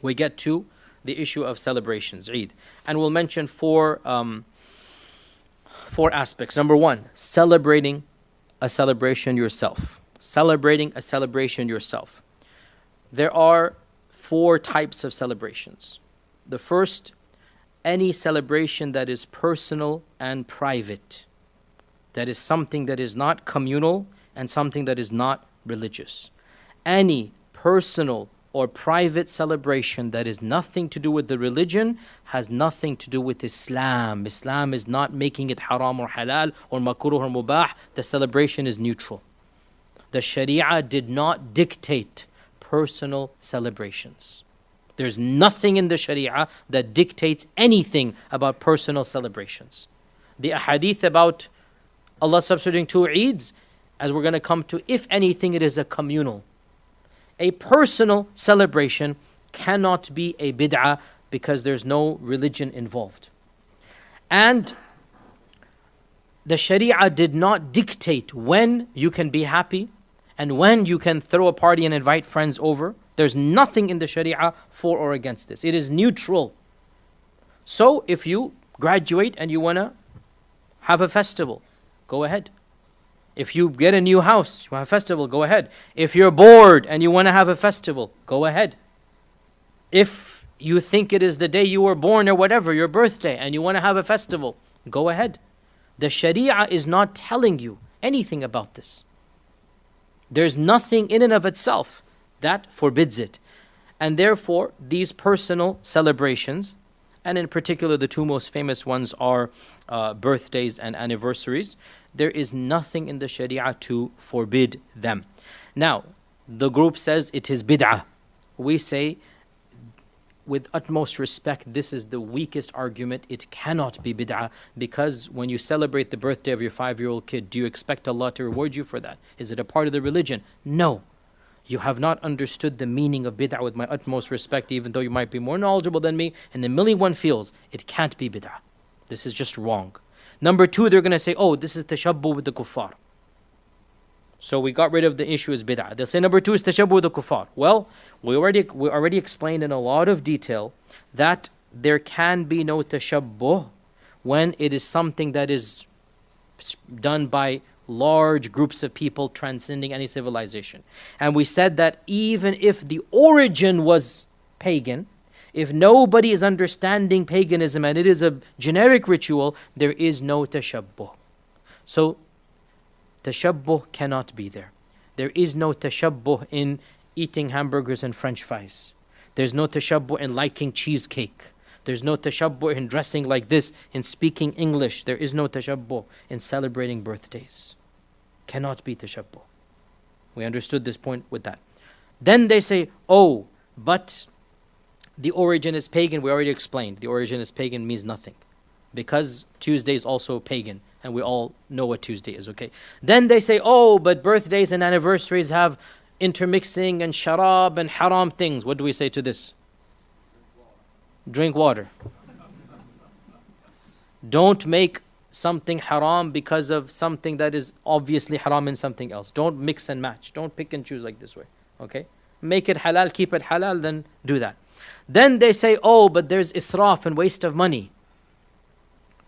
we get to the issue of celebrations, Eid. And we'll mention four aspects. Number one, celebrating a celebration yourself. Celebrating a celebration yourself. There are four types of celebrations. The first, any celebration that is personal and private. That is something that is not communal and something that is not religious. Any personal or private celebration that is nothing to do with the religion has nothing to do with Islam. Islam is not making it haram or halal or makruh or mubah. The celebration is neutral. The Sharia did not dictate personal celebrations. There's nothing in the Sharia that dictates anything about personal celebrations. The ahadith about Allah substituting two Eids, as we're going to come to, if anything, it is a communal. A personal celebration cannot be a bid'ah because there's no religion involved. And the Sharia did not dictate when you can be happy and when you can throw a party and invite friends over. There's nothing in the Sharia for or against this. It is neutral. So if you graduate and you want to have a festival, go ahead. If you get a new house, you have a festival, go ahead. If you're bored and you want to have a festival, go ahead. If you think it is the day you were born or whatever, your birthday, and you want to have a festival, go ahead. The Sharia is not telling you anything about this. There's nothing in and of itself that forbids it. And therefore, these personal celebrations, and in particular the two most famous ones are birthdays and anniversaries, there is nothing in the Sharia to forbid them. Now, the group says it is bid'ah. We say, with utmost respect, this is the weakest argument. It cannot be bid'ah, because when you celebrate the birthday of your 5-year-old kid, do you expect Allah to reward you for that? Is it a part of the religion? No. You have not understood the meaning of bid'ah, with my utmost respect, even though you might be more knowledgeable than me in a million one fields. It can't be bid'ah. This is just wrong. Number two, they're going to say, oh, this is tashabbuh with the kuffar. So we got rid of the issue as bid'ah. They'll say number two is tashabbuh with the kuffar. Well, we already explained in a lot of detail that there can be no tashabbuh when it is something that is done by large groups of people transcending any civilization. And we said that even if the origin was pagan, if nobody is understanding paganism and it is a generic ritual, there is no tashabbuh. So tashabbuh cannot be there. There is no tashabbuh in eating hamburgers and French fries. There's no tashabbuh in liking cheesecake. There's no tashabbuh in dressing like this, in speaking English. There is no tashabbuh in celebrating birthdays. Cannot be tashabbuh. We understood this point with that. Then they say, oh, but the origin is pagan. We already explained. The origin is pagan means nothing, because Tuesday is also pagan, and we all know what Tuesday is, okay? Then they say, oh, but birthdays and anniversaries have intermixing and sharab and haram things. What do we say to this? Drink water. Don't make something haram because of something that is obviously haram in something else. Don't mix and match. Don't pick and choose like this way, okay? Make it halal, keep it halal, then do that. Then they say, oh, but there's israf and waste of money.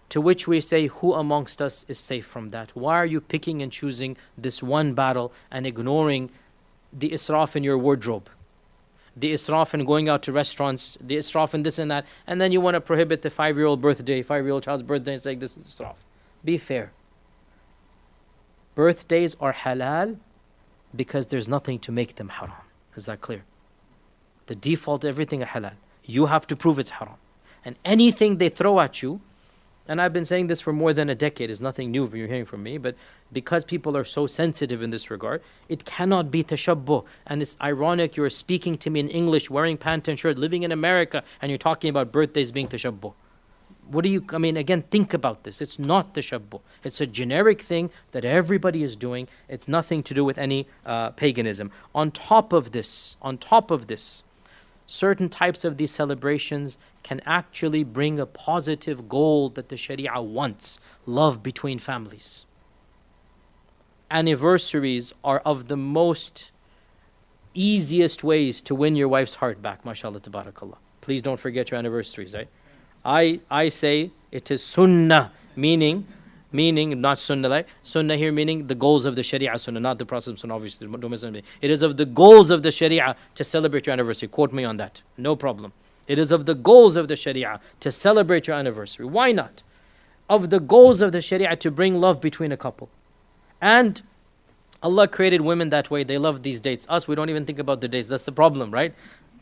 To which we say, who amongst us is safe from that? Why are you picking and choosing this one battle and ignoring the israf in your wardrobe? The israf in going out to restaurants, the israf in this and that, and then you want to prohibit the 5-year-old birthday, 5-year-old child's birthday, and say this is israf. Be fair. Birthdays are halal because there's nothing to make them haram. Is that clear? The default, everything is halal. You have to prove it's haram. And anything they throw at you, and I've been saying this for more than a decade, it's nothing new you're hearing from me, but because people are so sensitive in this regard, it cannot be tashabbuh. And it's ironic, you're speaking to me in English, wearing pant and shirt, living in America, and you're talking about birthdays being tashabbuh. Again, think about this. It's not tashabbuh. It's a generic thing that everybody is doing. It's nothing to do with any paganism. On top of this, certain types of these celebrations can actually bring a positive goal that the Sharia wants: love between families. Anniversaries are of the most easiest ways to win your wife's heart back, mashallah, tabarakallah. Please don't forget your anniversaries, right? I say it is sunnah, meaning not sunnah, like sunnah here meaning the goals of the sharia sunnah, not the Prophet sunnah, obviously. It is of the goals of the sharia to celebrate your anniversary. Quote me on that, no problem. It is of the goals of the sharia to celebrate your anniversary. Why not? Of the goals of the sharia to bring love between a couple. And Allah created women that way. They love these dates. Us, we don't even think about the dates. That's the problem, right?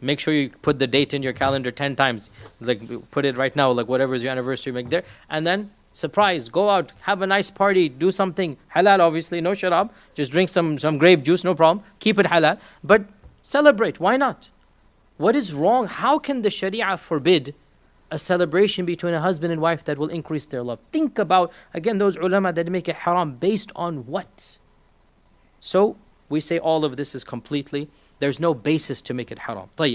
Make sure you put the date in your calendar 10 times. Like, put it right now, like whatever is your anniversary, make there. And then, surprise, go out, have a nice party, do something. Halal, obviously, no sharab. Just drink some grape juice, no problem. Keep it halal. But celebrate, why not? What is wrong? How can the sharia forbid a celebration between a husband and wife that will increase their love? Think about, again, those ulama that make it haram based on what? So, we say all of this is completely, there's no basis to make it haram. طيب.